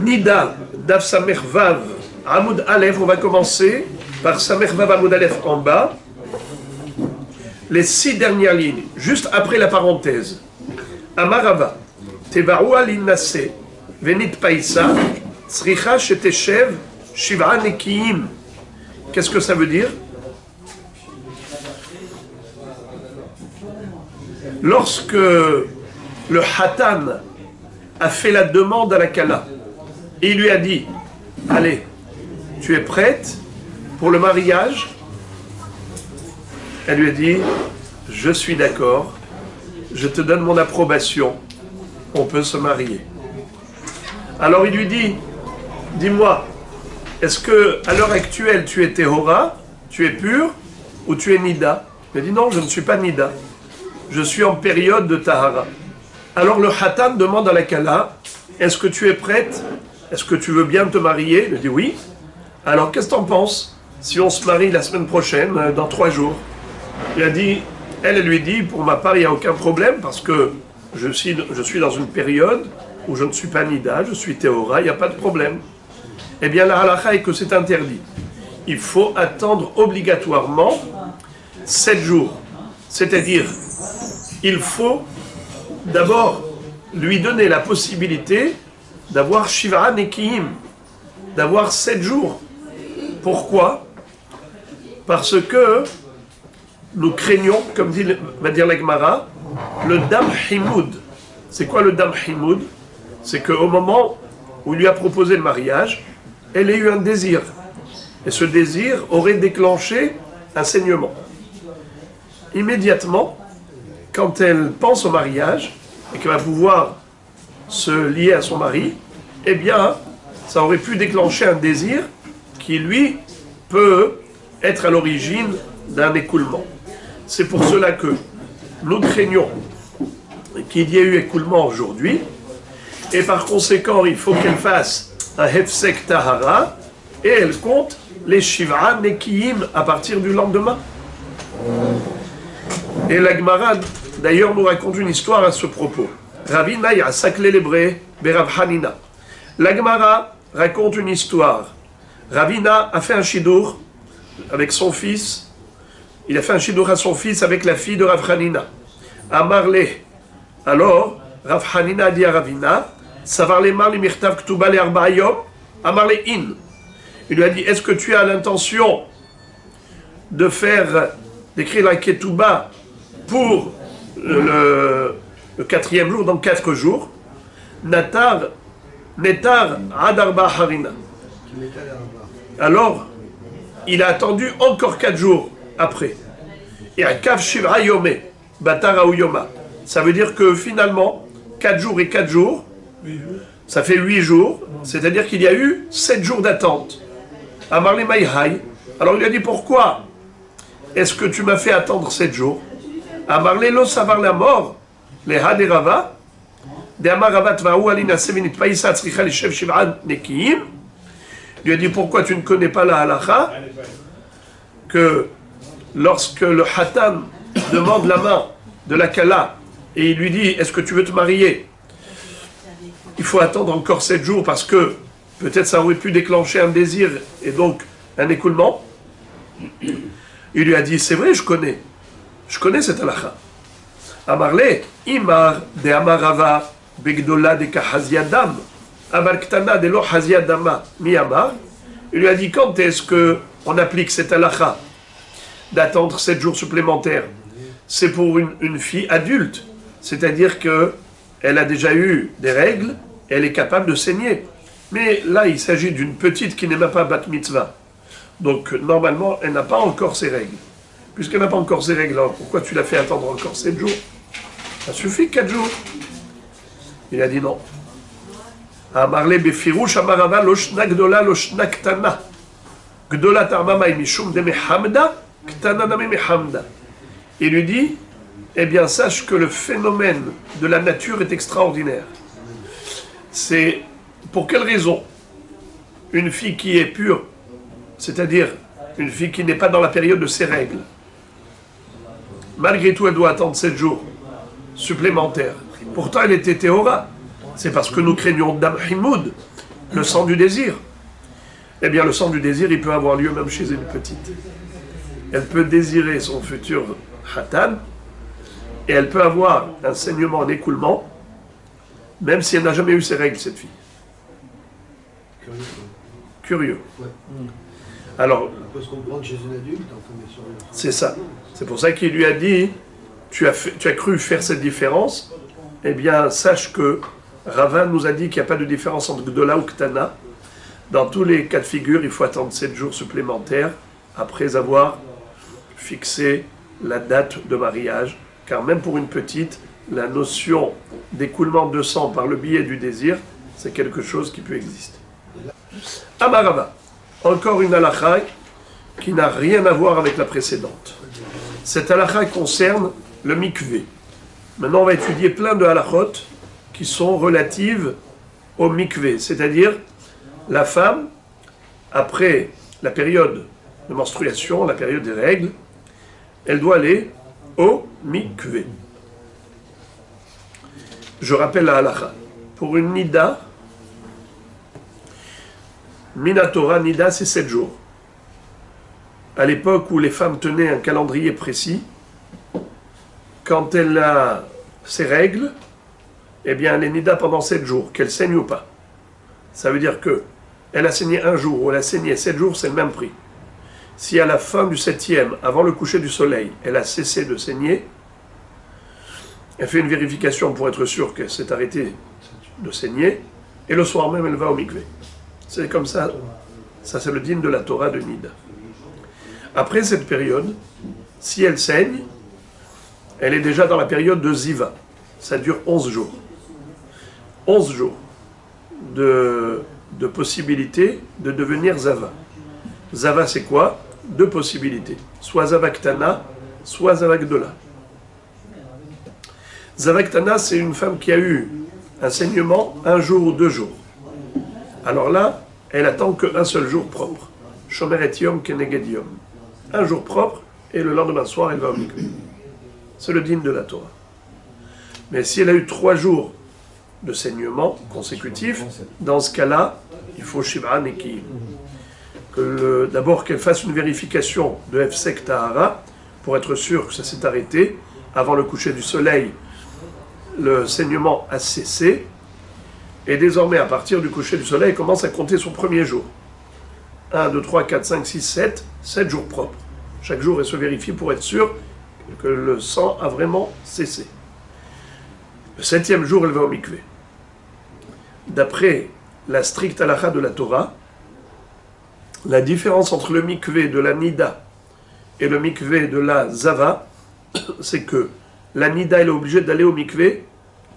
Nida, Daf Samech Vav, Amoud Aleph, on va commencer par Samech Vav Amoud Aleph en bas. Les 6 dernières lignes, juste après la parenthèse. Amarava, Tevaru Alinase, Venit Païsa, Tzricha Sheteshev, Shiv'a Nekiim. Qu'est-ce que ça veut dire? Lorsque le Hatan a fait la demande à la Kala, et il lui a dit, allez, tu es prête pour le mariage? Elle lui a dit, je suis d'accord, je te donne mon approbation, on peut se marier. Alors il lui dit, dis-moi, est-ce que à l'heure actuelle tu es Tehora, tu es pur, ou tu es Nida? Il a dit, non, je ne suis pas Nida, je suis en période de Tahara. Alors le Hatan demande à la Kala, est-ce que tu es prête? Est-ce que tu veux bien te marier? Il dit oui. Alors qu'est-ce que tu en penses si on se marie la semaine prochaine, dans 3 jours? Elle lui dit, pour ma part, il n'y a aucun problème parce que je suis dans une période où je ne suis pas Nida, je suis Théora, il n'y a pas de problème. Eh bien, la halakha est que c'est interdit. Il faut attendre obligatoirement 7 jours. C'est-à-dire, il faut d'abord lui donner la possibilité d'avoir Shiv'a Nekiim, d'avoir 7 jours. Pourquoi? Parce que nous craignons, comme va dire la Gemara, le Dam Himoud. C'est quoi le Dam Himoud? C'est qu'au moment où il lui a proposé le mariage, elle a eu un désir. Et ce désir aurait déclenché un saignement. Immédiatement, quand elle pense au mariage, et qu'elle va pouvoir se lier à son mari, eh bien, ça aurait pu déclencher un désir qui, lui, peut être à l'origine d'un écoulement. C'est pour cela que nous craignons qu'il y ait eu écoulement aujourd'hui, et par conséquent, il faut qu'elle fasse un Hefsek Tahara, et elle compte les Shiv'a Nekiim à partir du lendemain. Et la Gemara, d'ailleurs, nous raconte une histoire à ce propos. Ravina Yasak l'Hébré, Berav Hanina. La Gemara raconte une histoire. Ravina a fait un shidour avec son fils. Il a fait un shidour à son fils avec la fille de Rav Hanina. Amarle. Alors, Rav Hanina a dit à Ravina, Savarle Marli Mirtav Ktuba le Arba Yom, Amarle In. Il lui a dit, est-ce que tu as l'intention d'écrire la Ketouba pour le 4e jour, dans 4 jours? Netar Adarba Harina. Alors, il a attendu encore 4 jours après. Et à Kav Shivra Yome, Batara ou Yoma. Ça veut dire que finalement, 4 jours et 4 jours, ça fait 8 jours, c'est-à-dire qu'il y a eu 7 jours d'attente. Amarle Maïhaï. Alors il lui a dit, pourquoi est-ce que tu m'as fait attendre 7 jours? Amarle Lo Savar la mort, les Haderava, de Amaravat Vaou Alina Sevinit Païsa Tzricha Lishev Shiv'an Nekiim. Il lui a dit, pourquoi tu ne connais pas la halakha que lorsque le Hatan demande la main de la Kala et il lui dit, est-ce que tu veux te marier? Il faut attendre encore 7 jours parce que peut-être ça aurait pu déclencher un désir et donc un écoulement. Il lui a dit, c'est vrai, je connais cette halakha. Amarle, Imar de Amarava, Begdola de Kahaziadam, Amar Ktana de Lo Haziadama, Mi Amar. Il lui a dit, quand est-ce qu'on applique cette halakha d'attendre 7 jours supplémentaires? C'est pour une fille adulte, c'est-à-dire qu'elle a déjà eu des règles, elle est capable de saigner. Mais là, il s'agit d'une petite qui n'est même pas bat mitzvah. Donc, normalement, elle n'a pas encore ses règles. Puisqu'elle n'a pas encore ses règles, alors pourquoi tu l'as fait attendre encore 7 jours? Ça suffit 4 jours. Il a dit non. Amarle befirouch amarava loshna gdola loshna ktana. Gdola tarmama mishum de mehamda, ktana name mehamda. Il lui dit, eh bien, sache que le phénomène de la nature est extraordinaire. C'est pour quelle raison une fille qui est pure, c'est-à-dire une fille qui n'est pas dans la période de ses règles, malgré tout, elle doit attendre 7 jours supplémentaires. Pourtant, elle était Théora. C'est parce que nous craignons Dam Himoud Le sang du désir. Eh bien, le sang du désir, il peut avoir lieu même chez une petite. Elle peut désirer son futur Khatan, et elle peut avoir un saignement, un écoulement, même si elle n'a jamais eu ses règles, cette fille. Curieux. Ouais. Alors, On peut se comprendre chez un adulte, enfin, mais sur c'est ça. C'est pour ça qu'il lui a dit, tu as cru faire cette différence, eh bien, sache que Rava nous a dit qu'il n'y a pas de différence entre Gdola ou Ktana. Dans tous les cas de figure, il faut attendre 7 jours supplémentaires après avoir fixé la date de mariage. Car même pour une petite, la notion d'écoulement de sang par le biais du désir, c'est quelque chose qui peut exister. Amarava, encore une halakha qui n'a rien à voir avec la précédente. Cette halakha concerne le mikvé. Maintenant, on va étudier plein de halakhot qui sont relatives au mikvé, c'est-à-dire la femme, après la période de menstruation, la période des règles, elle doit aller au mikvé. Je rappelle la halakha. Pour une nida, Minatora, nida, c'est 7 jours. À l'époque où les femmes tenaient un calendrier précis, quand elle a ses règles, eh bien, elle est nida pendant 7 jours, qu'elle saigne ou pas. Ça veut dire que elle a saigné un jour ou elle a saigné 7 jours, c'est le même prix. Si à la fin du 7e, avant le coucher du soleil, elle a cessé de saigner, elle fait une vérification pour être sûre qu'elle s'est arrêtée de saigner, et le soir même, elle va au mikvé. C'est comme ça. Ça, c'est le dîne de la Torah de Nida. Après cette période, si elle saigne, elle est déjà dans la période de Ziva. Ça dure 11 jours. 11 jours de possibilité de devenir Zava. Zava, c'est quoi? 2 possibilités. Soit Zava Ktana, soit Zava Gdola. Zava Ktana, c'est une femme qui a eu un saignement 1 jour ou 2 jours. Alors là, elle attend qu'un seul jour propre. Shomer et Yom keneged Yom. Un jour propre, et le lendemain soir, elle va au mikvé. C'est le dîne de la Torah. Mais si elle a eu 3 jours de saignement consécutifs, dans ce cas-là, il faut Shiv'an et Ki. D'abord qu'elle fasse une vérification de Hefsek Tahara, pour être sûr que ça s'est arrêté. Avant le coucher du soleil, le saignement a cessé. Et désormais, à partir du coucher du soleil, elle commence à compter son premier jour. 1, 2, 3, 4, 5, 6, 7, 7 jours propres. Chaque jour, elle se vérifie pour être sûre que le sang a vraiment cessé. Le 7e jour, elle va au mikvé. D'après la stricte halakha de la Torah, la différence entre le mikvé de la Nida et le mikvé de la Zava, c'est que la Nida, elle est obligée d'aller au mikvé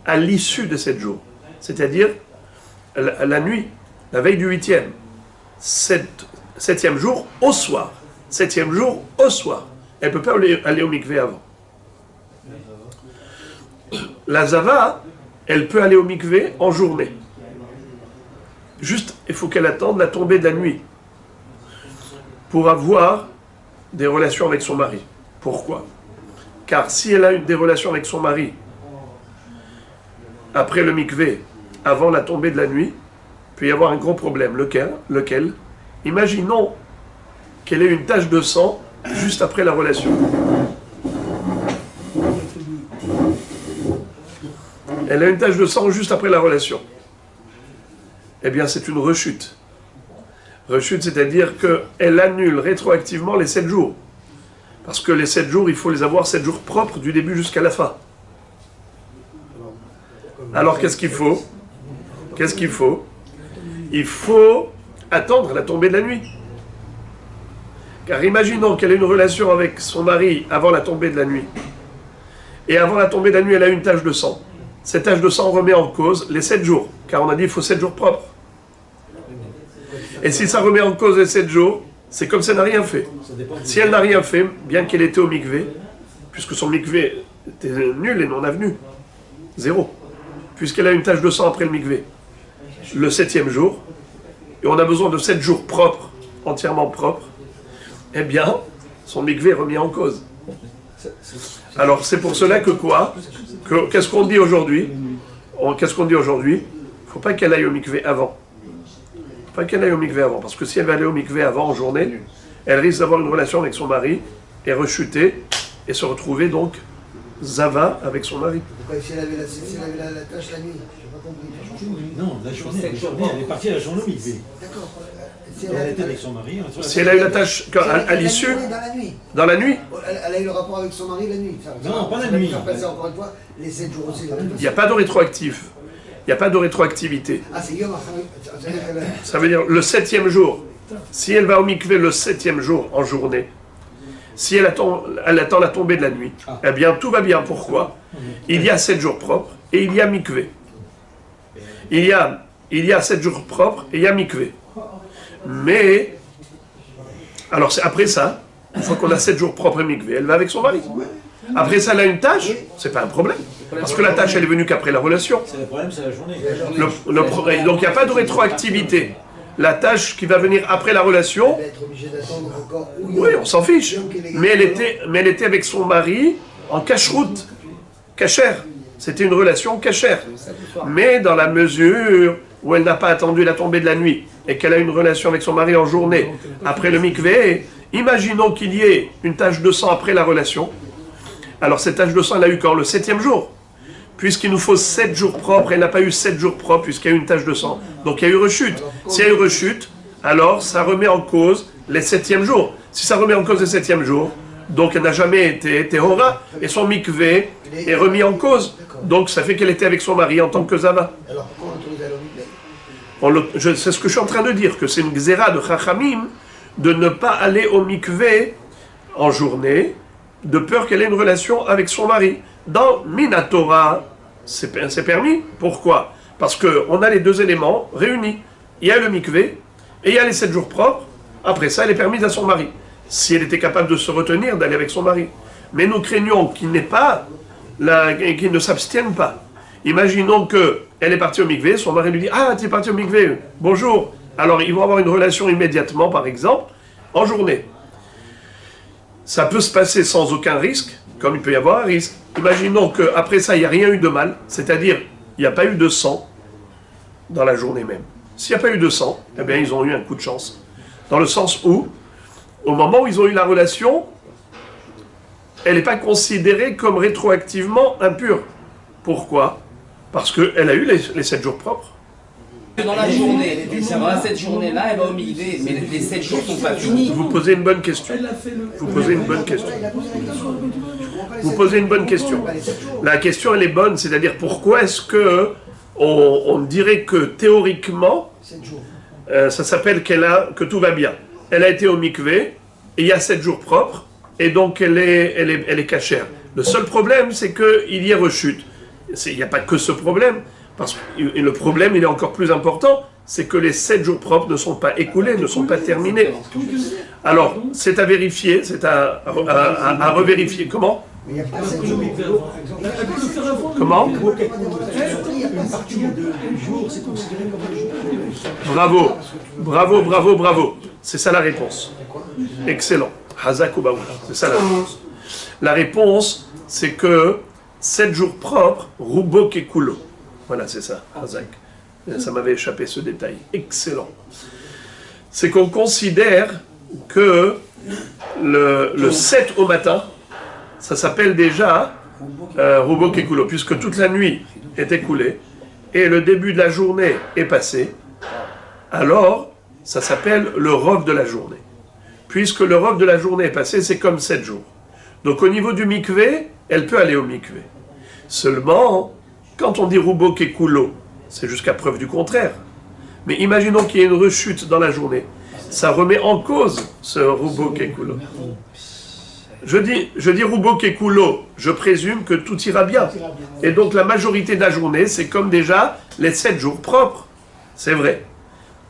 à l'issue de 7 jours. C'est-à-dire la nuit, la veille du 8e, 7e jour au soir. 7e jour au soir. Elle ne peut pas aller au mikvé avant. La Zava, elle peut aller au mikvé en journée. Juste, il faut qu'elle attende la tombée de la nuit pour avoir des relations avec son mari. Pourquoi? Car si elle a eu des relations avec son mari après le mikvé, avant la tombée de la nuit, il peut y avoir un gros problème. Lequel? Imaginons qu'elle ait une tache de sang juste après la relation. Elle a une tache de sang juste après la relation. Eh bien, c'est une rechute. Rechute, c'est-à-dire qu'elle annule rétroactivement les 7 jours. Parce que les 7 jours, il faut les avoir 7 jours propres du début jusqu'à la fin. Alors, qu'est-ce qu'il faut? Il faut attendre la tombée de la nuit. Car imaginons qu'elle ait une relation avec son mari avant la tombée de la nuit. Et avant la tombée de la nuit, elle a une tache de sang. Cette tache de sang remet en cause les 7 jours. Car on a dit qu'il faut 7 jours propres. Et si ça remet en cause les 7 jours, c'est comme si elle n'a rien fait. Si elle n'a rien fait, bien qu'elle était au mikvé, puisque son mikvé était nul et non avenu, 0. Puisqu'elle a une tache de sang après le mikvé, le 7e jour, et on a besoin de 7 jours propres, entièrement propres, eh bien, son mikvé est remis en cause. Alors, c'est pour cela que quoi? Qu'est-ce qu'on dit aujourd'hui? Il ne faut pas qu'elle aille au mikvé avant. Pas qu'elle aille au mikvé avant, parce que si elle va aller au mikvé avant en journée, elle risque d'avoir une relation avec son mari et rechuter et se retrouver donc Zava avec son mari. Pourquoi si elle avait la tâche la nuit? J'ai pas compris. Non, la journée, elle est partie à la journée au mikvé. D'accord. Elle était avec son mari. Si elle a eu la tâche à l'issue, Dans la nuit. dans la nuit, Elle a eu le rapport avec son mari la nuit. Non, pas la nuit. Ça va passer encore une fois les 7 jours aussi. il n'y a pas de rétroactif. Il n'y a pas de rétroactivité. Ah, c'est Yom Ça veut dire le 7e jour. Si elle va au mikvé le 7e jour en journée, si elle attend la tombée de la nuit, eh bien tout va bien. Pourquoi? Il y a 7 jours propres et il y a mikvé. Il y a 7 jours propres et il y a mikvé. Mais, alors c'est après ça, une fois qu'on a 7 jours propres et mikvé, elle va avec son mari. Après ça, elle a une tâche, c'est pas un problème. Parce que la tâche, elle est venue qu'après la relation. C'est le problème, c'est la journée. Donc il n'y a pas de rétroactivité. La tâche qui va venir après la relation, Elle va être obligée d'attendre encore. oui, on s'en fiche. Mais elle était avec son mari en cache-route, cachère. C'était une relation cachère. Mais dans la mesure où elle n'a pas attendu la tombée de la nuit et qu'elle a une relation avec son mari en journée, après le mikvé, imaginons qu'il y ait une tache de sang après la relation. Alors cette tache de sang, elle a eu quand? Le 7e jour. Puisqu'il nous faut 7 jours propres, elle n'a pas eu 7 jours propres puisqu'il y a eu une tache de sang. Donc il y a eu rechute. S'il y a eu rechute, alors ça remet en cause les 7e jours. Si ça remet en cause les 7e jours, donc elle n'a jamais été Tehora et son mikvé est remis en cause. Donc ça fait qu'elle était avec son mari en tant que Zava. Alors pourquoi on autorise à l'homme? C'est ce que je suis en train de dire, que c'est une xéra de Chachamim de ne pas aller au mikvé en journée, de peur qu'elle ait une relation avec son mari. Dans Minatora, c'est permis. Pourquoi? Parce qu'on a les deux éléments réunis. Il y a le mikvé et il y a les 7 jours propres. Après ça, elle est permise à son mari. Si elle était capable de se retenir, d'aller avec son mari. Mais nous craignons qu'il n'ait pas, qu'il ne s'abstienne pas. Imaginons qu'elle est partie au mikvé, son mari lui dit « Ah, tu es partie au mikvé, bonjour !» Alors ils vont avoir une relation immédiatement, par exemple, en journée. Ça peut se passer sans aucun risque, comme il peut y avoir un risque. Imaginons qu'après ça, il n'y a rien eu de mal, c'est-à-dire il n'y a pas eu de sang dans la journée même. S'il n'y a pas eu de sang, eh bien ils ont eu un coup de chance. Dans le sens où, au moment où ils ont eu la relation, elle n'est pas considérée comme rétroactivement impure. Pourquoi? Parce qu'elle a eu les 7 jours propres. Dans la journée, dans cette journée-là, elle va au mikvé, mais les 7 jours sont pas finis. Vous posez une bonne question. Vous posez une bonne question. Vous posez une bonne question. La question, elle est bonne, c'est-à-dire pourquoi est-ce que on dirait que théoriquement, ça s'appelle que tout va bien. Elle a été au mikvé, et il y a 7 jours propres, et donc elle est cachère. Le seul problème, c'est qu'il y ait rechute. Il n'y a pas que ce problème. Et le problème, il est encore plus important, c'est que les 7 jours propres ne sont pas écoulés, ne sont pas terminés. Alors, c'est à vérifier, c'est à revérifier. Comment? Comment? Bravo, bravo, bravo, bravo. C'est ça la réponse. Excellent. Hazak ou Baoula. C'est ça la réponse. La réponse, c'est que 7 jours propres, Rubo Kekulo. Voilà, c'est ça, Hazak. Ça m'avait échappé ce détail. Excellent. C'est qu'on considère que le 7 au matin, ça s'appelle déjà Rubo Kekulo, puisque toute la nuit est écoulée et le début de la journée est passé, alors ça s'appelle le Rov de la journée. Puisque le Rov de la journée est passé, c'est comme 7 jours. Donc au niveau du mikvé, elle peut aller au mikvé. Seulement, quand on dit Rubo Kekulo, c'est jusqu'à preuve du contraire. Mais imaginons qu'il y ait une rechute dans la journée. Ça remet en cause ce Rubo Kekulo. Je dis Rubo Kekulo, je présume que tout ira bien. Et donc la majorité de la journée, c'est comme déjà les 7 jours propres. C'est vrai.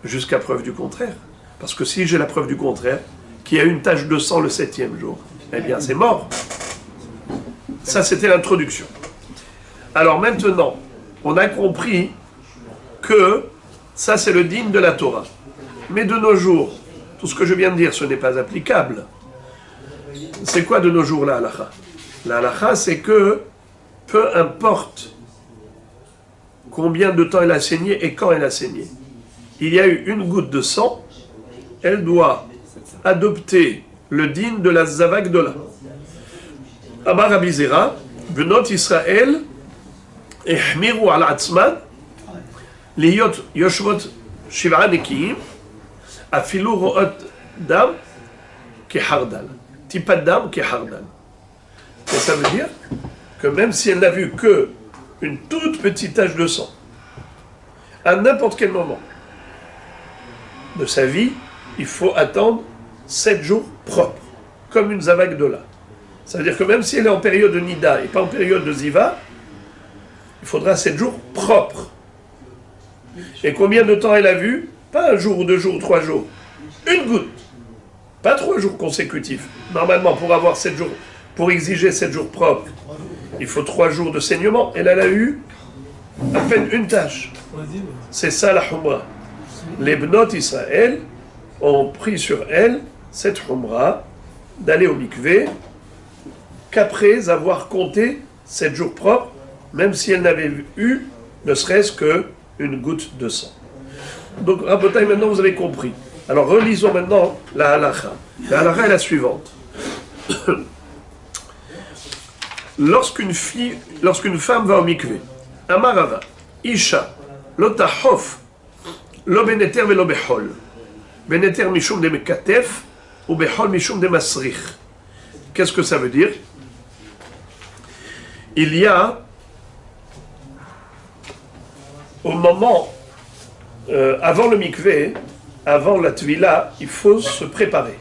Jusqu'à preuve du contraire. Parce que si j'ai la preuve du contraire, qu'il y a une tache de sang le 7e jour, eh bien c'est mort. Ça, c'était l'introduction. Alors maintenant, on a compris que ça, c'est le digne de la Torah. Mais de nos jours, tout ce que je viens de dire, ce n'est pas applicable. C'est quoi de nos jours la halakha? La halakha, c'est que peu importe combien de temps elle a saigné et quand elle a saigné, il y a eu une goutte de sang, elle doit adopter le din de la Zava Gdola. Amar Rabbi Zera, Benot Israël, Ehmiru al Atzman, Liyot Yoshvot Shiv'a Nekiim, Afilu Ro'ot Dam, Kehardal. Tipat Dam, Kehardal. Et ça veut dire que même si elle n'a vu que une toute petite tache de sang, à n'importe quel moment de sa vie, il faut attendre 7 jours propres, comme une Zava Gdola. Ça veut dire que même si elle est en période de Nida et pas en période de Ziva, il faudra 7 jours propres. Et combien de temps elle a vu? Pas un jour ou 2 jours ou 3 jours. Une goutte. Pas 3 jours consécutifs. Normalement, pour avoir 7 jours, pour exiger 7 jours propres, il faut 3 jours de saignement. Elle a eu à peine une tâche. C'est ça la Humra. Les Bnot Israël ont pris sur elle cette Humra d'aller au mikvé qu'après avoir compté 7 jours propres, même si elle n'avait eu ne serait-ce qu'une goutte de sang. Donc, Rabotai, maintenant vous avez compris. Alors, relisons maintenant la halakha. La halakha est la suivante. Lorsqu'une femme va au mikvé, Amarava, Isha, Lotahof, Lo beneter velo behol. Beneter mishum de mekatef, ou behol mishum de masrich. Qu'est-ce que ça veut dire? Il y a, au moment, avant le mikvé, avant la tvila, il faut se préparer.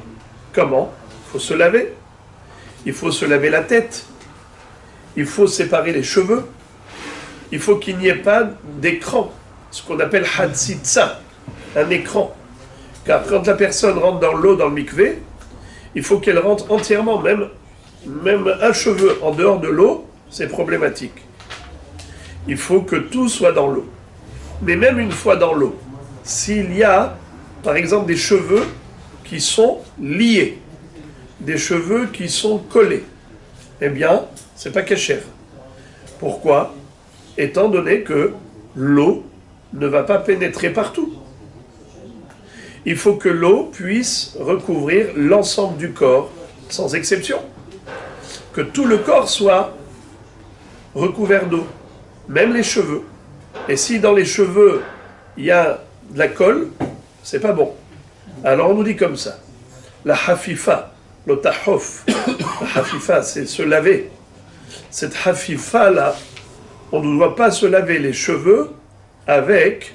Comment? Il faut se laver, il faut se laver la tête, il faut séparer les cheveux, il faut qu'il n'y ait pas d'écran, ce qu'on appelle hatzitza, un écran. Car quand la personne rentre dans l'eau, dans le mikvé, il faut qu'elle rentre entièrement, même un cheveu en dehors de l'eau, c'est problématique. Il faut que tout soit dans l'eau. Mais même une fois dans l'eau, s'il y a, par exemple, des cheveux qui sont liés, des cheveux qui sont collés, eh bien, c'est pas kasher. Pourquoi? Étant donné que l'eau ne va pas pénétrer partout. Il faut que l'eau puisse recouvrir l'ensemble du corps, sans exception. Que tout le corps soit recouvert d'eau, même les cheveux. Et si dans les cheveux, il y a de la colle, c'est pas bon. Alors on nous dit comme ça. La hafifa, le tahof, la hafifa, c'est se laver. Cette hafifa-là, on ne doit pas se laver les cheveux avec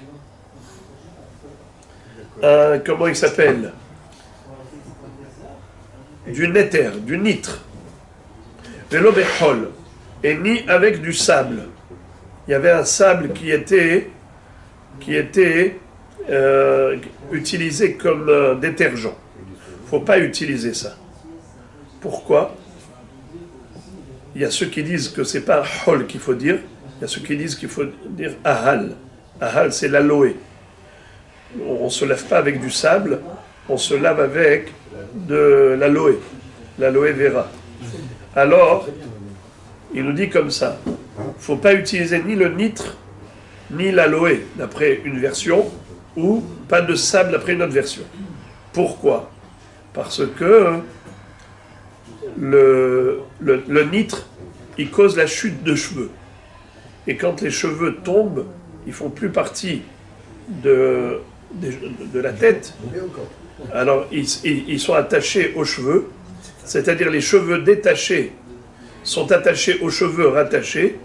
un, comment il s'appelle? Du néther, du nitre. Velo behol, et ni avec du sable. Il y avait un sable qui était utilisé comme détergent. Il ne faut pas utiliser ça. Pourquoi? Il y a ceux qui disent que ce n'est pas hol qu'il faut dire, il y a ceux qui disent qu'il faut dire ahal. Ahal, c'est l'aloe. On ne se lave pas avec du sable, on se lave avec de l'aloe vera. Alors, il nous dit comme ça, il ne faut pas utiliser ni le nitre, ni l'aloe, d'après une version, ou pas de sable d'après une autre version. Pourquoi? Parce que le nitre, il cause la chute de cheveux. Et quand les cheveux tombent, ils ne font plus partie de la tête. Alors, ils sont attachés aux cheveux, c'est-à-dire les cheveux détachés sont attachés aux cheveux rattachés,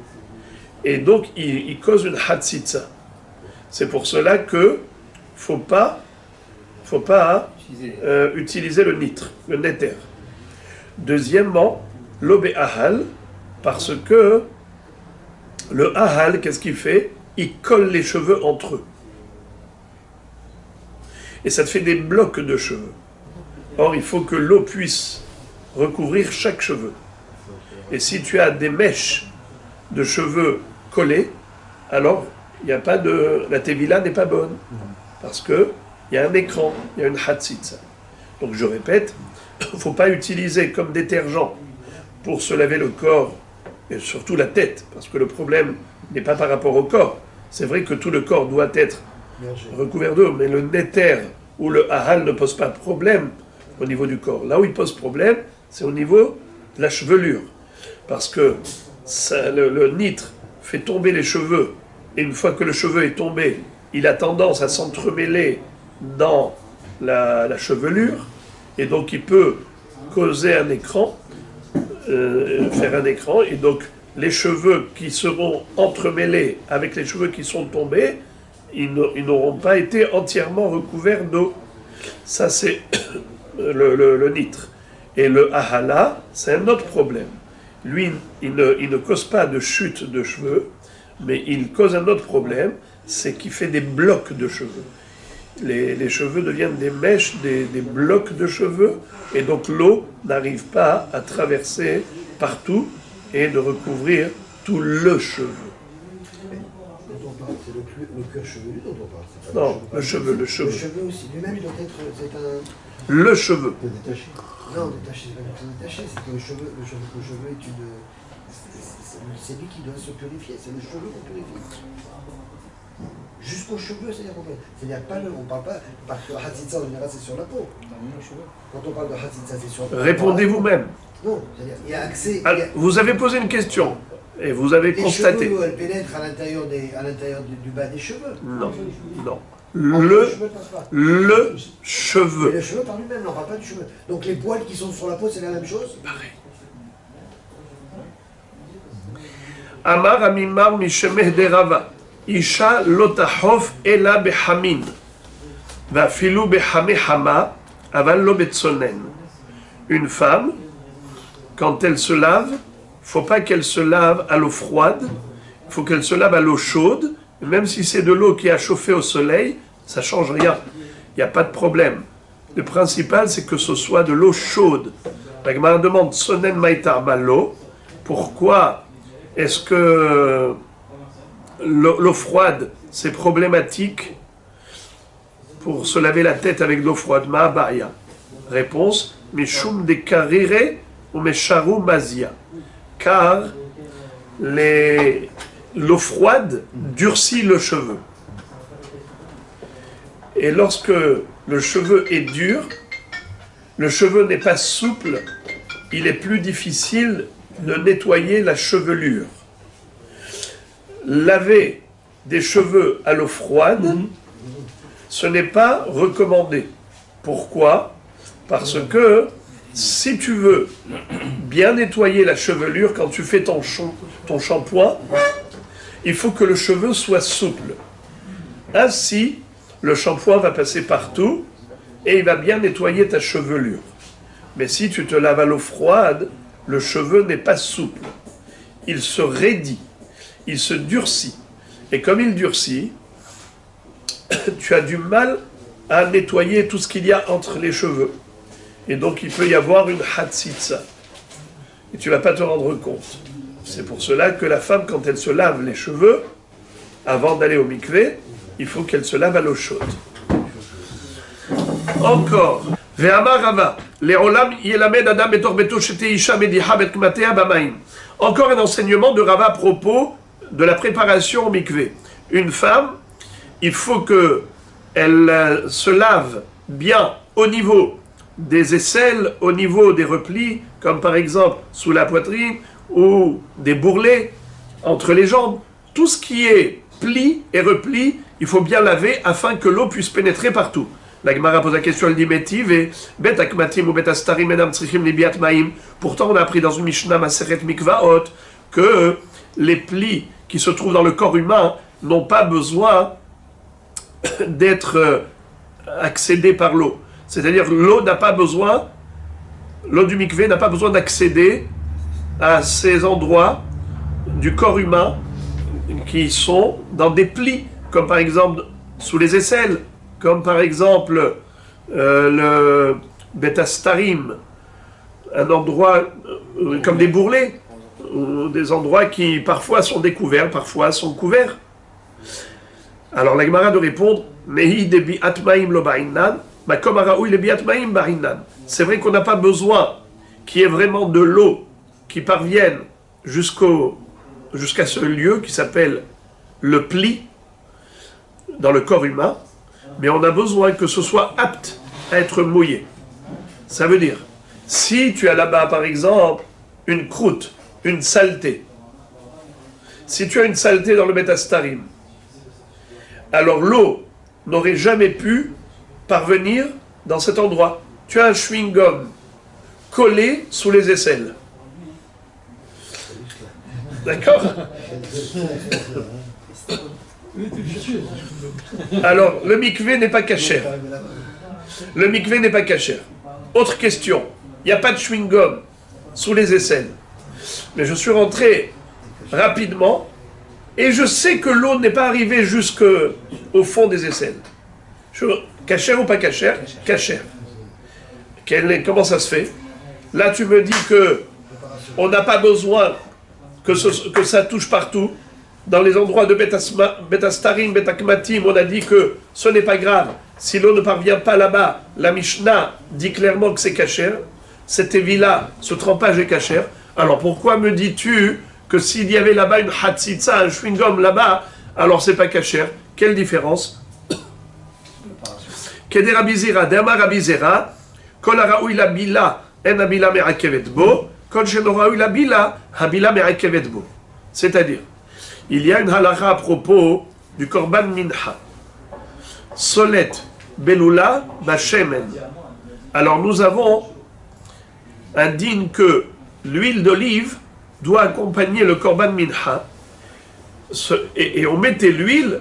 et donc ils causent une hatzitza. C'est pour cela que faut pas utiliser le nitre, le néther. Deuxièmement, l'obé ahal, parce que le ahal, qu'est-ce qu'il fait? Il colle les cheveux entre eux. Et ça te fait des blocs de cheveux. Or, il faut que l'eau puisse recouvrir chaque cheveu. Et si tu as des mèches de cheveux collés, alors il n'y a pas de, la tevila n'est pas bonne. Parce qu'il y a un écran, il y a une hatzitza. Donc je répète, il ne faut pas utiliser comme détergent pour se laver le corps, et surtout la tête, parce que le problème n'est pas par rapport au corps. C'est vrai que tout le corps doit être recouvert d'eau, mais le néter ou le ahal ne pose pas de problème au niveau du corps. Là où il pose problème, c'est au niveau de la chevelure. Parce que le nitre fait tomber les cheveux, et une fois que le cheveu est tombé, il a tendance à s'entremêler dans la chevelure, et donc il peut causer un écran, faire un écran, et donc les cheveux qui seront entremêlés avec les cheveux qui sont tombés, ils n'auront pas été entièrement recouverts d'eau. Ça, c'est le nitre. Et le ahala, c'est un autre problème. Lui, il ne cause pas de chute de cheveux, mais il cause un autre problème, c'est qu'il fait des blocs de cheveux. Les cheveux deviennent des mèches, des blocs de cheveux, et donc l'eau n'arrive pas à traverser partout et de recouvrir tout le cheveu. Dont on parle, c'est le cuir chevelu dont on parle. C'est pas Non, le cheveu. Le cheveu aussi, lui-même, il doit être. C'est un. Le cheveu. Détaché. Non, détaché, c'est pas quelque chose de détaché, c'est que le cheveu est une. C'est lui qui doit se purifier, c'est le cheveu qu'on purifie. Jusqu'aux cheveux, c'est-à-dire pas le. On parle pas. Parce que Hatzitza, en général, c'est sur la peau. Quand on parle de Hatzitza, c'est sur la peau. Répondez vous-même. Non, c'est-à-dire, il y a accès. Alors, vous avez posé une question, et vous avez les constaté. cheveux, elles pénètrent à l'intérieur du bas des cheveux. Non, non. Le cheveu passe pas. Le Mais cheveu. le cheveu par lui-même, on ne parle pas du cheveu. Donc les poils qui sont sur la peau, c'est la même chose. Pareil. Amar amimar mishemeh derava. Isha lotahof ela behamin. Va filou behame hama. Aval lo betsonen. Une femme, quand elle se lave, il ne faut pas qu'elle se lave à l'eau froide, il faut qu'elle se lave à l'eau chaude. Et même si c'est de l'eau qui a chauffé au soleil, ça ne change rien. Il n'y a pas de problème. Le principal, c'est que ce soit de l'eau chaude. La Gemara demande Sonen Maïtar Balo. Pourquoi est-ce que l'eau froide, c'est problématique pour se laver la tête avec de l'eau froide? Ma'abaya. Réponse Meshum de Karire ou Mesharu Mazia. Car l'eau froide durcit le cheveu. Et lorsque le cheveu est dur, le cheveu n'est pas souple, il est plus difficile de nettoyer la chevelure. Laver des cheveux à l'eau froide, ce n'est pas recommandé. Pourquoi? Parce que si tu veux bien nettoyer la chevelure quand tu fais ton shampoing, il faut que le cheveu soit souple. Ainsi, le shampoing va passer partout et il va bien nettoyer ta chevelure. Mais si tu te laves à l'eau froide, le cheveu n'est pas souple. Il se raidit, il se durcit. Et comme il durcit, tu as du mal à nettoyer tout ce qu'il y a entre les cheveux. Et donc il peut y avoir une hatzitza. Et tu ne vas pas te rendre compte. C'est pour cela que la femme, quand elle se lave les cheveux, avant d'aller au mikvé, il faut qu'elle se lave à l'eau chaude. Encore. Ve'amar Rava, le'olam yelamed adam betor beto shete isha mediha bet kmatea b'mayim. Encore un enseignement de Rava à propos de la préparation au mikvé. Une femme, il faut qu'elle se lave bien au niveau des aisselles, au niveau des replis, comme par exemple sous la poitrine, ou des bourrelets entre les jambes. Tout ce qui est pli et repli, il faut bien laver afin que l'eau puisse pénétrer partout. La Gemara pose la question, elle dit Métiv et Bet Akmatim ou Bet Astarim Enam Tzrichim Libiat Maim. Pourtant, on a appris dans une Mishnah Maseret Mikvaot que les plis qui se trouvent dans le corps humain n'ont pas besoin d'être accédés par l'eau. C'est-à-dire l'eau n'a pas besoin, l'eau du mikvé n'a pas besoin d'accéder à ces endroits du corps humain qui sont dans des plis, comme par exemple sous les aisselles, comme par exemple le betastarim, un endroit comme des bourrelets, ou des endroits qui parfois sont découverts, parfois sont couverts. Alors la Gemara de répondre, Mehi debi atmaim lo ba'innan, makom haraoui le biatmaim ba'innan. C'est vrai qu'on n'a pas besoin qu'il y ait vraiment de l'eau qui parvienne jusqu'à ce lieu qui s'appelle le pli, dans le corps humain, mais on a besoin que ce soit apte à être mouillé. Ça veut dire, si tu as là-bas, par exemple, une croûte, une saleté, si tu as une saleté dans le métastarim, alors l'eau n'aurait jamais pu parvenir dans cet endroit. Tu as un chewing-gum collé sous les aisselles. D'accord? Alors, le mikvé n'est pas cachère. Le mikvé n'est pas cachère. Autre question. Il n'y a pas de chewing-gum sous les aisselles. Mais je suis rentré rapidement et je sais que l'eau n'est pas arrivée jusqu'au fond des aisselles. Cachère ou pas cachère? Cachère. Comment ça se fait? Là, tu me dis que on n'a pas besoin que ça touche partout. Dans les endroits de Betastarim, Betakmatim, on a dit que ce n'est pas grave. Si l'eau ne parvient pas là-bas, la Mishnah dit clairement que c'est cachère. Cette évi-là, ce trempage est cachère. Alors pourquoi me dis-tu que s'il y avait là-bas une hatzitza, un chewing-gum là-bas, alors c'est pas cachère? Quelle différence? Keder Rabizira, Dema Rabizira, Kol haraoui la bila, en habila me'akevet bo, Kol sheno haraoui la bila, habila me'akevet bo. C'est-à-dire, il y a une halakha à propos du korban mincha. Solet belula bashemen. Alors nous avons un digne que l'huile d'olive doit accompagner le korban mincha. Et on mettait l'huile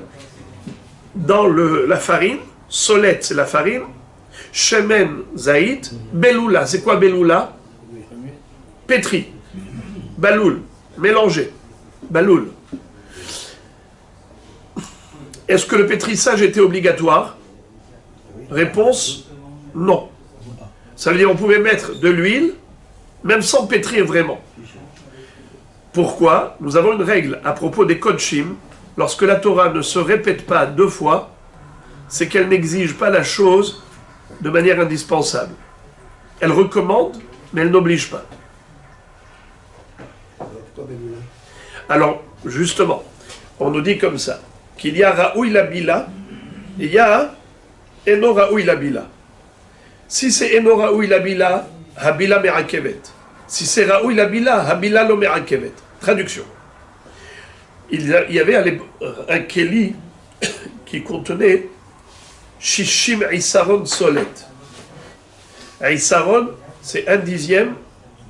dans la farine. Solet, c'est la farine. Shemen, zaït. Belula, c'est quoi belula? Pétri. Baloul, mélangé. Baloul. Est-ce que le pétrissage était obligatoire? Réponse, non. Ça veut dire qu'on pouvait mettre de l'huile, même sans pétrir vraiment. Pourquoi? Nous avons une règle à propos des kodshim. Lorsque la Torah ne se répète pas deux fois, c'est qu'elle n'exige pas la chose de manière indispensable. Elle recommande, mais elle n'oblige pas. Alors, justement, on nous dit comme ça, qu'il y a Raoui la Bila, et il y a Eno Raoui la Bila. Si c'est Eno Raoui la Bila, Habila Merakevet. Si c'est Raoui la Bila, Habila lo Merakevet. Traduction. Il y avait un Keli qui contenait Shishim Isaron Solet. Isaron, c'est 1/10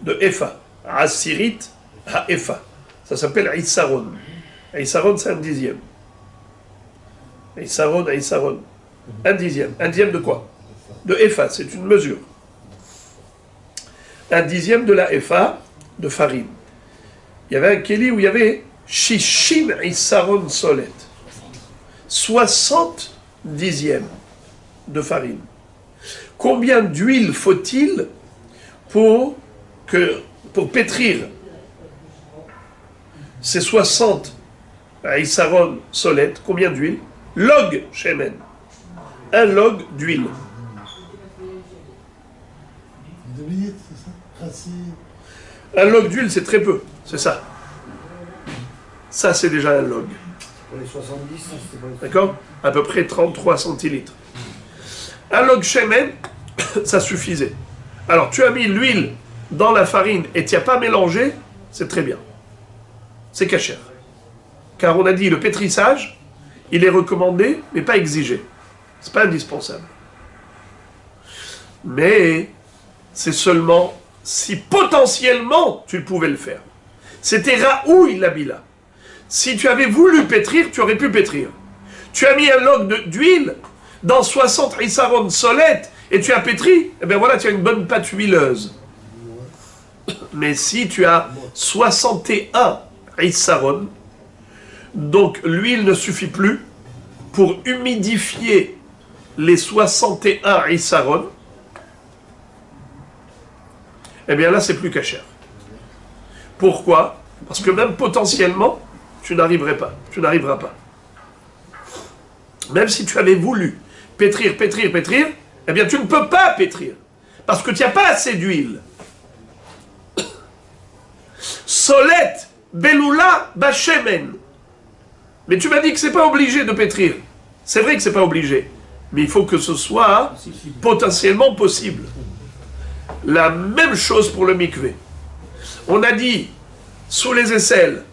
de Efa. Asirit ha Efa. Ça s'appelle Isaron. Isaron, c'est 1/10. Isaron, 1/10. 1/10 de quoi? De Efa, c'est une mesure. 1/10 de la Efa de farine. Il y avait un Keli où il y avait Shishim Isaron Solet. 70 de farine. Combien d'huile faut-il pour pétrir ces 60 Isaron Solet? Combien d'huile? Log shemen. Un log d'huile. Un log d'huile, c'est très peu, c'est ça. Ça, c'est déjà un log. Pour les 70, c'est pas... D'accord? À peu près 33 centilitres. Un log shemen, ça suffisait. Alors, tu as mis l'huile dans la farine et tu n'as pas mélangé, c'est très bien. C'est cachère. Car on a dit, le pétrissage, il est recommandé, mais pas exigé. C'est pas indispensable. Mais c'est seulement si potentiellement tu pouvais le faire. C'était Raoui la Bila. Si tu avais voulu pétrir, tu aurais pu pétrir. Tu as mis un log d'huile dans 60 Isaron Solet et tu as pétri, et bien voilà, tu as une bonne pâte huileuse. Mais si tu as 61 Isaron, donc l'huile ne suffit plus pour humidifier les 61 Isaron, eh bien là c'est plus cachère. Pourquoi? Parce que même potentiellement, tu n'arriveras pas. Même si tu avais voulu pétrir, eh bien tu ne peux pas pétrir. Parce que tu n'as pas assez d'huile. Solet, Belula, Bashemen. Mais tu m'as dit que c'est pas obligé de pétrir. C'est vrai que c'est pas obligé, mais il faut que ce soit potentiellement possible. La même chose pour le mikvé. On a dit, sous les aisselles,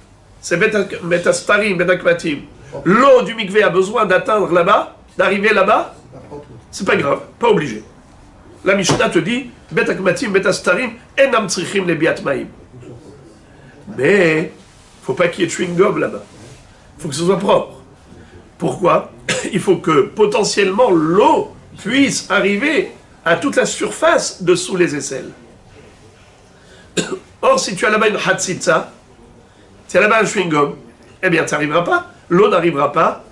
c'est Betastarim, Betakmatim. L'eau du mikvé a besoin d'atteindre là-bas, d'arriver là-bas, c'est pas grave, pas obligé. La Mishnah te dit, Betakmatim, Betastarim, Enam Tzrichim le Biatmaim. Mais, faut pas qu'il y ait chewing-gum là-bas. Il faut que ce soit propre. Pourquoi? Il faut que potentiellement l'eau puisse arriver à toute la surface dessous les aisselles. Or, si tu as là-bas une hatzitza, si tu as là-bas un chewing-gum, eh bien, tu n'arriveras pas. L'eau n'arrivera pas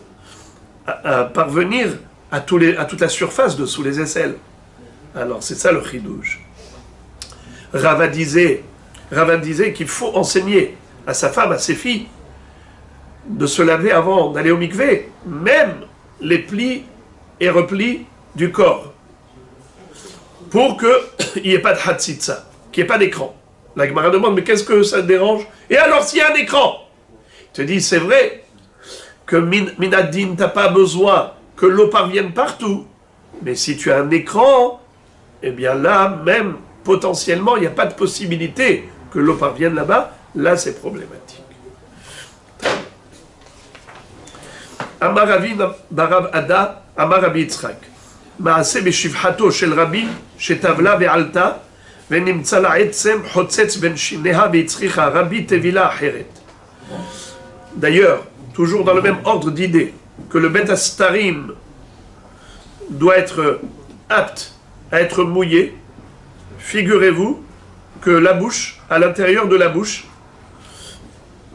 à parvenir à toute la surface dessous les aisselles. Alors, c'est ça le chidouj. Rava disait qu'il faut enseigner à sa femme, à ses filles, de se laver avant d'aller au mikvé, même les plis et replis du corps, pour qu'il n'y ait pas de hatzitza, qu'il n'y ait pas d'écran. La Gemara demande, mais qu'est-ce que ça te dérange? Et alors s'il y a un écran? Il te dit, c'est vrai que minadin, t'as pas besoin que l'eau parvienne partout, mais si tu as un écran, eh bien là, même potentiellement, il n'y a pas de possibilité que l'eau parvienne là-bas, là c'est problématique. Amar Ravi Barav Ada, Amar Rabbi Yitzchak. Maaseh beshivhato shel Rabbi, shetavla ve'alta, ונמצא לה עצם חוצץ בין שיניה והצריכה רבי טבילה אחרת. D'ailleurs, toujours dans le même ordre d'idée, que le Bet Astarim doit être apte à être mouillé, figurez-vous que la bouche, à l'intérieur de la bouche,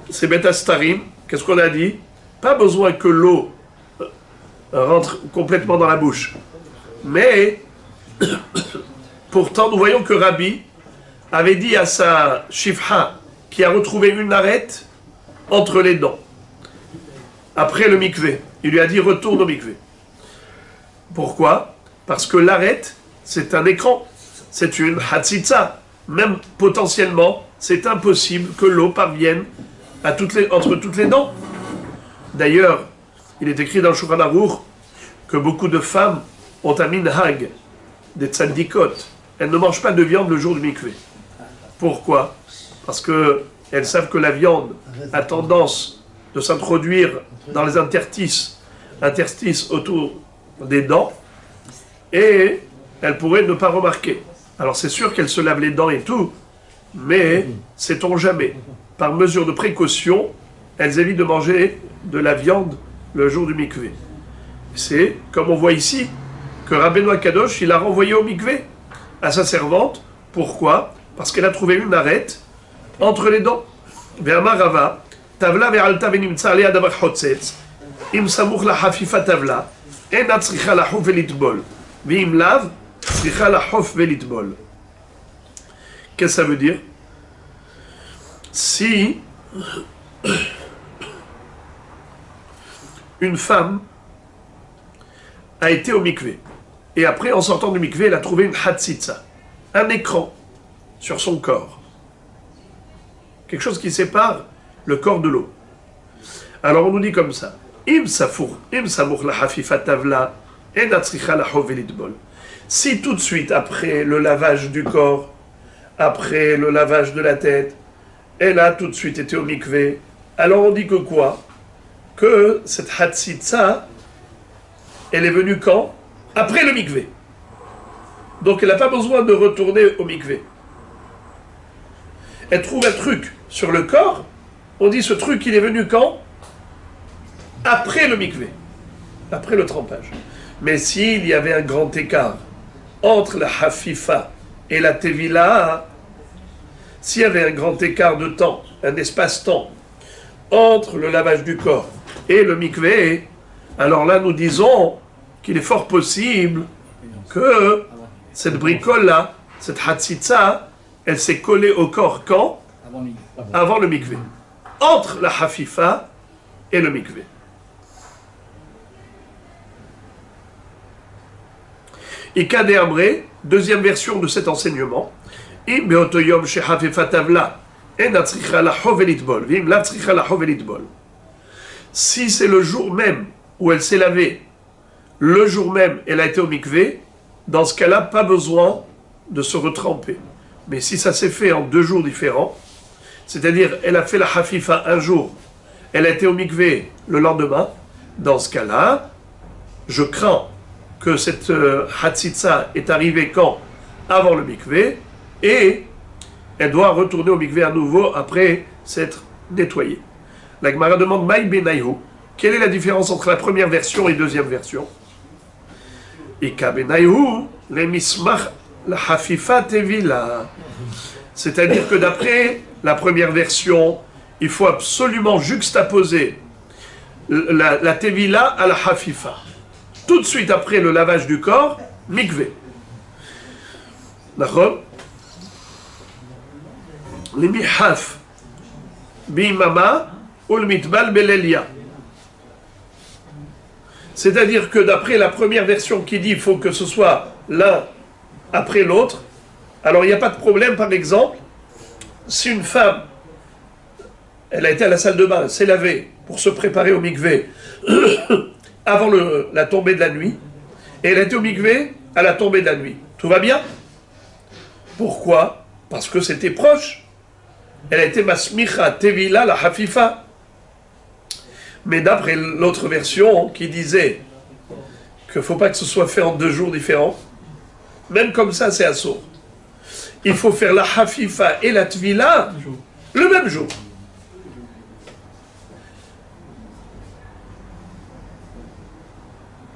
c'est Bet Astarim, qu'est-ce qu'on a dit? Pas besoin que l'eau rentre complètement dans la bouche. Mais pourtant, nous voyons que Rabbi avait dit à sa shifha qui a retrouvé une arête entre les dents, après le mikvé. Il lui a dit retourne au mikvé. Pourquoi? Parce que l'arête, c'est un écran, c'est une hatzitza. Même potentiellement, c'est impossible que l'eau parvienne entre toutes les dents. D'ailleurs, il est écrit dans le Shulchan Aruch que beaucoup de femmes ont un minhag, des tzaddikot. Elles ne mangent pas de viande le jour du mikvé. Pourquoi? Parce qu'elles savent que la viande a tendance de s'introduire dans les interstices autour des dents, et elles pourraient ne pas remarquer. Alors c'est sûr qu'elles se lavent les dents et tout, mais sait-on jamais. Par mesure de précaution, elles évitent de manger de la viande le jour du mikvé. C'est, comme on voit ici, que Rabbeinu Akadosh, il a renvoyé au mikvé à sa servante. Pourquoi? Parce qu'elle a trouvé une arête entre les dents. Ve'amar Rava, tavla ve'alta ve'nimtza alea davar chotzetz, im samuch la hafifa tavla, ena tzricha lahuf ve'litbol, ve'im lav, tzricha lahuf ve'litbol. Qu'est-ce que ça veut dire? Si une femme a été au mikvé, et après, en sortant du mikvé, elle a trouvé une hatzitza, un écran sur son corps. Quelque chose qui sépare le corps de l'eau. Alors on nous dit comme ça, si tout de suite, après le lavage du corps, après le lavage de la tête, elle a tout de suite été au mikvé, alors on dit que quoi? Que cette hatzitza, elle est venue quand? Après le mikvé. Donc elle n'a pas besoin de retourner au mikvé. Elle trouve un truc sur le corps, on dit ce truc il est venu quand? Après le mikvé, après le trempage. Mais s'il y avait un grand écart entre la hafifa et la tevila, s'il y avait un grand écart de temps, un espace-temps entre le lavage du corps et le mikvé, alors là nous disons qu'il est fort possible que cette bricole-là, cette hatzitza, elle s'est collée au corps quand? Avant le mikvé. Entre la hafifa et le mikvé. Et Kade Amré, deuxième version de cet enseignement, si c'est le jour même où elle s'est lavée le jour même, elle a été au mikvé, dans ce cas-là, pas besoin de se retremper. Mais si ça s'est fait en 2 jours différents, c'est-à-dire elle a fait la hafifa un jour, elle a été au mikvé le lendemain, dans ce cas-là, je crains que cette hatzitza est arrivée quand? Avant le mikvé, et elle doit retourner au mikvé à nouveau après s'être nettoyée. La Gemara demande Maï Benayhu, quelle est la différence entre la première version et deuxième version? Ika Benayhu, les mismach, la hafifa tevila. C'est-à-dire que d'après la première version, il faut absolument juxtaposer la tevila à la hafifa. Tout de suite après le lavage du corps, mikvé. D'accord? Les mihaf bimama ou le mitbal belelia. C'est-à-dire que d'après la première version qui dit qu'il faut que ce soit l'un après l'autre, alors il n'y a pas de problème, par exemple, si une femme, elle a été à la salle de bain, elle s'est lavée pour se préparer au mikvé avant la tombée de la nuit, et elle a été au mikvé à la tombée de la nuit. Tout va bien? Pourquoi? Parce que c'était proche. Elle a été masmicha tevila la hafifa. Mais d'après l'autre version qui disait qu'il ne faut pas que ce soit fait en 2 jours différents, même comme ça c'est assourd. Il faut faire la hafifa et la tvila le même jour.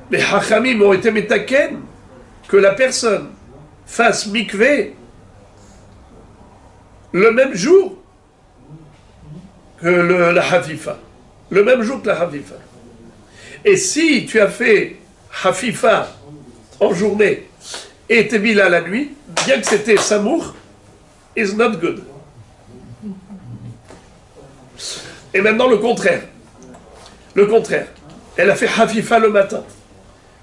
Les hachamim ont été métaken que la personne fasse mikvé le même jour que la hafifa. Le même jour que la hafifa. Et si tu as fait hafifa en journée et tevila la nuit, bien que c'était samour, is not good. Et maintenant le contraire. Le contraire. Elle a fait hafifa le matin.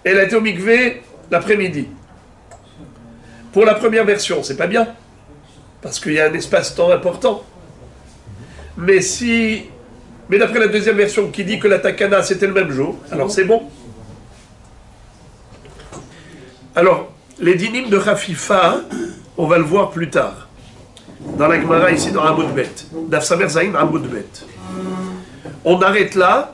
Elle a été au mikvé l'après-midi. Pour la première version, c'est pas bien. Parce qu'il y a un espace-temps important. Mais d'après la deuxième version qui dit que la takana c'était le même jour, alors c'est bon. Alors, les dynimes de Hafifa, on va le voir plus tard. Dans la Gemara ici dans Amoud Bet. Daf Samer Zayin Amoud Bet. On arrête là.